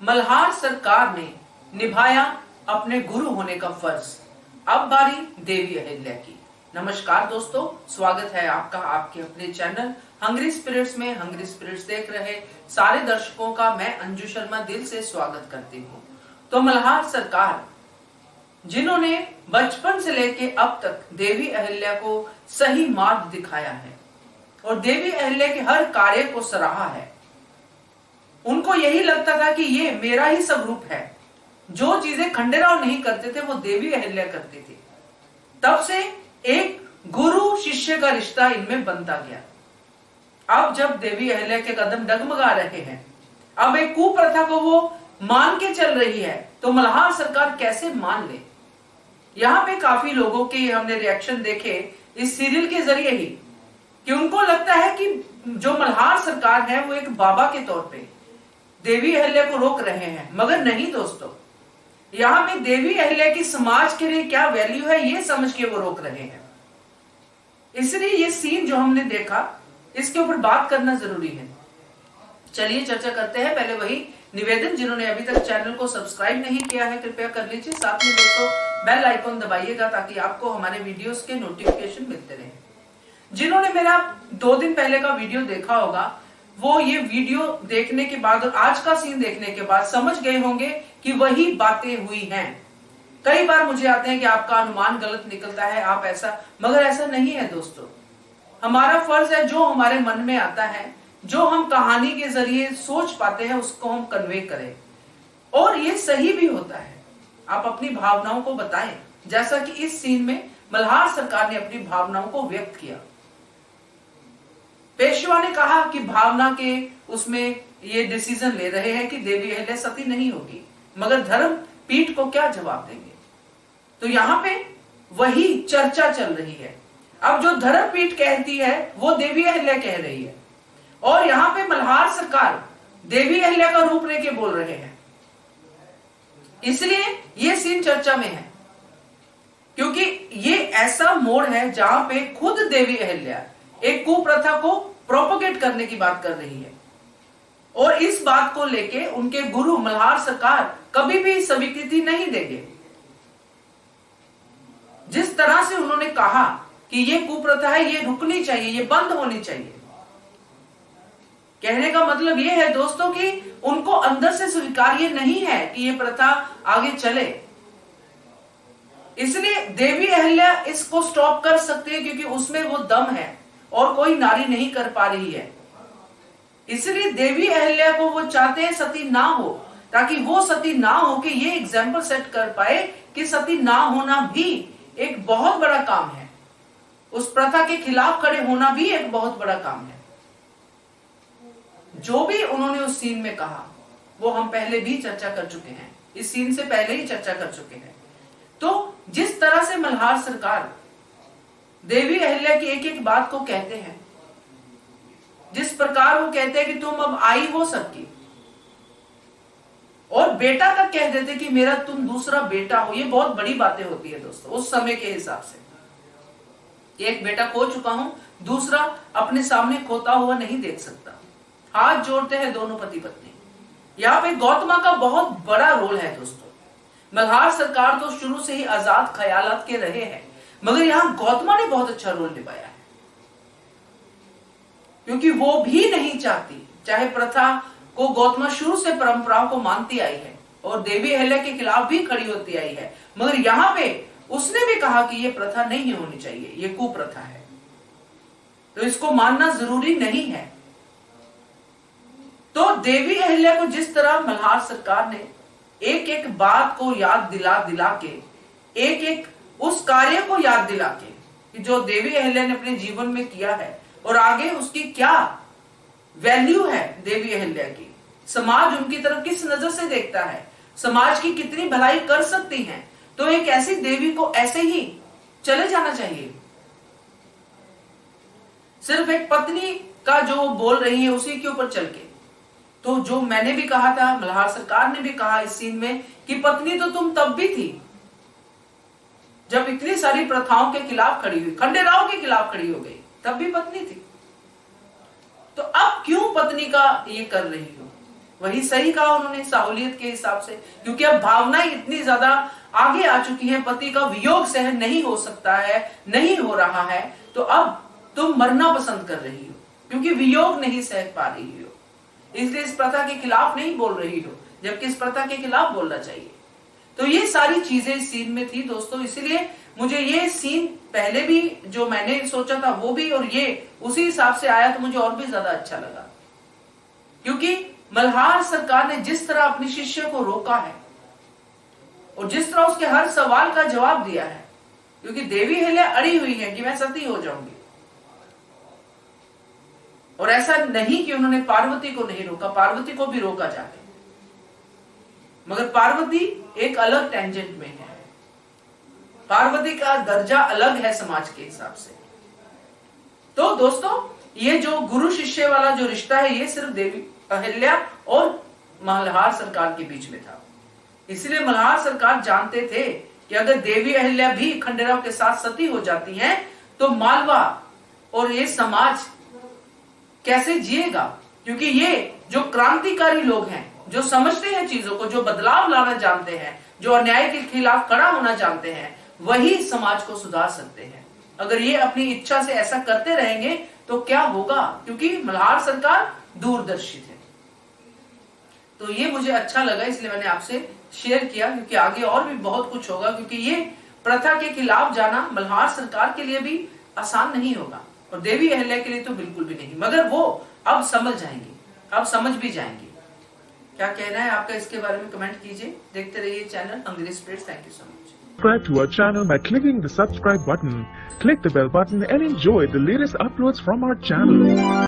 मल्हार सरकार ने निभाया अपने गुरु होने का फर्ज। अब बारी देवी अहिल्या की। नमस्कार दोस्तों, स्वागत है आपका आपके अपने चैनल हंग्री स्पिरिट्स में। हंग्री स्पिरिट्स देख रहे सारे दर्शकों का मैं अंजू शर्मा दिल से स्वागत करती हूँ। तो मल्हार सरकार जिन्होंने बचपन से लेके अब तक देवी अहिल्या को सही मार्ग दिखाया है और देवी अहिल्या के हर कार्य को सराहा है। उनको यही लगता था कि ये मेरा ही स्वरूप है। जो चीजें खंडेराव नहीं करते थे वो देवी अहिल्या करती थी। तब से एक गुरु शिष्य का रिश्ता इनमें बनता गया। अब जब देवी अहिल्या के कदम डगमगा रहे हैं, अब एक कुप्रथा को वो मान के चल रही है, तो मल्हार सरकार कैसे मान ले। यहां पे काफी लोगों के हमने रिएक्शन देखे इस सीरियल के जरिए ही कि उनको लगता है कि जो मल्हार सरकार है वो एक बाबा के तौर पे देवी अहिल्या को रोक रहे हैं, मगर नहीं दोस्तों। यहां पे देवी अहिल्या की समाज के लिए क्या वैल्यू है ये समझ के वो रोक रहे हैं। इसलिए ये सीन जो हमने देखा इसके ऊपर बात करना जरूरी है। चलिए चर्चा करते हैं। पहले वही निवेदन, जिन्होंने अभी तक चैनल को सब्सक्राइब नहीं किया है कृपया कर लीजिए। साथ में दोस्तों बेल आइकॉन दबाइएगा ताकि आपको हमारे वीडियोस के नोटिफिकेशन मिलते रहे। जिन्होंने मेरा 2 दिन पहले का वीडियो देखा होगा वो ये वीडियो देखने के बाद और आज का सीन देखने के बाद समझ गए होंगे कि वही बातें हुई हैं। कई बार मुझे आते हैं कि आपका अनुमान गलत निकलता है, आप ऐसा, मगर ऐसा नहीं है दोस्तों। हमारा फर्ज है जो हमारे मन में आता है, जो हम कहानी के जरिए सोच पाते हैं उसको हम कन्वे करें, और ये सही भी होता है। आप अपनी भावनाओं को बताएं, जैसा कि इस सीन में मल्हार सरकार ने अपनी भावनाओं को व्यक्त किया। पेशवा ने कहा कि भावना के उसमें ये डिसीजन ले रहे हैं कि देवी अहिल्या सती नहीं होगी, मगर धर्म पीठ को क्या जवाब देंगे। तो यहाँ पे वही चर्चा चल रही है। अब जो धर्म पीठ कहती है वो देवी अहिल्या कह रही है, और यहाँ पे मल्हार सरकार देवी अहिल्या का रूप लेके बोल रहे हैं। इसलिए ये सीन चर्चा में है, क्योंकि ये ऐसा मोड़ है जहां पे खुद देवी अहिल्या एक कुप्रथा को प्रोपोगेट करने की बात कर रही है, और इस बात को लेके उनके गुरु मल्हार सरकार कभी भी स्वीकृति नहीं देंगे। जिस तरह से उन्होंने कहा कि ये कुप्रथा है, ये रुकनी चाहिए, ये बंद होनी चाहिए। कहने का मतलब ये है दोस्तों कि उनको अंदर से स्वीकार्य नहीं है कि ये प्रथा आगे चले। इसलिए देवी अहिल्या इसको स्टॉप कर सकती है, क्योंकि उसमें वो दम है और कोई नारी नहीं कर पा रही है। इसलिए देवी अहिल्या को वो चाहते हैं सती ना हो, ताकि वो सती ना हो के ये एग्जाम्पल सेट कर पाए कि सती ना होना भी एक बहुत बड़ा काम है। उस प्रथा के खिलाफ खड़े होना भी एक बहुत बड़ा काम है। जो भी उन्होंने उस सीन में कहा वो हम पहले भी चर्चा कर चुके हैं, इस सीन से पहले ही चर्चा कर चुके हैं। तो जिस तरह से मल्हार सरकार देवी अहिल्या की एक एक बात को कहते हैं, जिस प्रकार वो कहते हैं कि तुम अब आई हो सबकी, और बेटा तक कह देते कि मेरा तुम दूसरा बेटा हो, ये बहुत बड़ी बातें होती है दोस्तों उस समय के हिसाब से। एक बेटा खो चुका हूं, दूसरा अपने सामने खोता हुआ नहीं देख सकता। हाथ जोड़ते हैं दोनों पति पत्नी। यहाँ पे गौतमा का बहुत बड़ा रोल है दोस्तों। मल्हार सरकार तो शुरू से ही आजाद ख्यालात के रहे हैं, मगर यहां गौतमा ने बहुत अच्छा रोल निभाया है, क्योंकि वो भी नहीं चाहती, चाहे प्रथा को गौतमा शुरू से परंपराओं को मानती आई है और देवी अहिल्या के खिलाफ भी खड़ी होती आई है, मगर यहां पे उसने भी कहा कि ये प्रथा नहीं होनी चाहिए, ये कुप्रथा है, तो इसको मानना जरूरी नहीं है। तो देवी अहिल्या को जिस तरह मल्हार सरकार ने एक एक बात को याद दिला दिला के, एक एक उस कार्य को याद दिला के कि जो देवी अहिल्या ने अपने जीवन में किया है और आगे उसकी क्या वैल्यू है देवी अहिल्या की, समाज उनकी तरफ किस नजर से देखता है, समाज की कितनी भलाई कर सकती हैं, तो एक ऐसी देवी को ऐसे ही चले जाना चाहिए। सिर्फ एक पत्नी का जो बोल रही है उसी के ऊपर चल के, तो जो मैंने भी कहा था, मल्हार सरकार ने भी कहा इस सीन में कि पत्नी तो तुम तब भी थी जब इतनी सारी प्रथाओं के खिलाफ खड़ी हुई, खंडेराव के खिलाफ खड़ी हो गई, तब भी पत्नी थी। तो अब क्यों पत्नी का ये कर रही हो? वही सही कहा उन्होंने सहूलियत के हिसाब से, क्योंकि अब भावनाएं इतनी ज्यादा आगे आ चुकी हैं, पति का वियोग सहन नहीं हो सकता है, नहीं हो रहा है, तो अब तुम मरना पसंद कर रही हो क्योंकि वियोग नहीं सह पा रही हो, इसलिए इस प्रथा के खिलाफ नहीं बोल रही हो, जबकि इस प्रथा के खिलाफ बोलना चाहिए। तो ये सारी चीजें इस सीन में थी दोस्तों, इसलिए मुझे ये सीन पहले भी जो मैंने सोचा था वो भी और ये उसी हिसाब से आया, तो मुझे और भी ज्यादा अच्छा लगा, क्योंकि मल्हार सरकार ने जिस तरह अपने शिष्य को रोका है और जिस तरह उसके हर सवाल का जवाब दिया है, क्योंकि देवी अहिल्या अड़ी हुई है कि मैं सती हो जाऊंगी, और ऐसा नहीं कि उन्होंने पार्वती को नहीं रोका, पार्वती को भी रोका जाके, मगर पार्वती एक अलग टेंजेंट में है, पार्वती का दर्जा अलग है समाज के हिसाब से। तो दोस्तों ये जो गुरु शिष्य वाला जो रिश्ता है ये सिर्फ देवी अहिल्या और मल्हार सरकार के बीच में था, इसलिए मल्हार सरकार जानते थे कि अगर देवी अहिल्या भी खंडेराव के साथ सती हो जाती हैं तो मालवा और ये समाज कैसे जिएगा, क्योंकि ये जो क्रांतिकारी लोग हैं, जो समझते हैं चीजों को, जो बदलाव लाना जानते हैं, जो अन्याय के खिलाफ खड़ा होना जानते हैं, वही समाज को सुधार सकते हैं। अगर ये अपनी इच्छा से ऐसा करते रहेंगे तो क्या होगा, क्योंकि मल्हार सरकार दूरदर्शी थे। तो ये मुझे अच्छा लगा, इसलिए मैंने आपसे शेयर किया, क्योंकि आगे और भी बहुत कुछ होगा, क्योंकि ये प्रथा के खिलाफ जाना मल्हार सरकार के लिए भी आसान नहीं होगा और देवी अहिल्या के लिए तो बिल्कुल भी नहीं, मगर वो अब समझ जाएंगे, अब समझ भी जाएंगे। क्या कहना है आपका इसके बारे में कमेंट कीजिए। देखते रहिए channel Hungry Spirits. Thank you so much. Subscribe to our channel by clicking the subscribe button. Click the bell button and enjoy the latest uploads from our channel.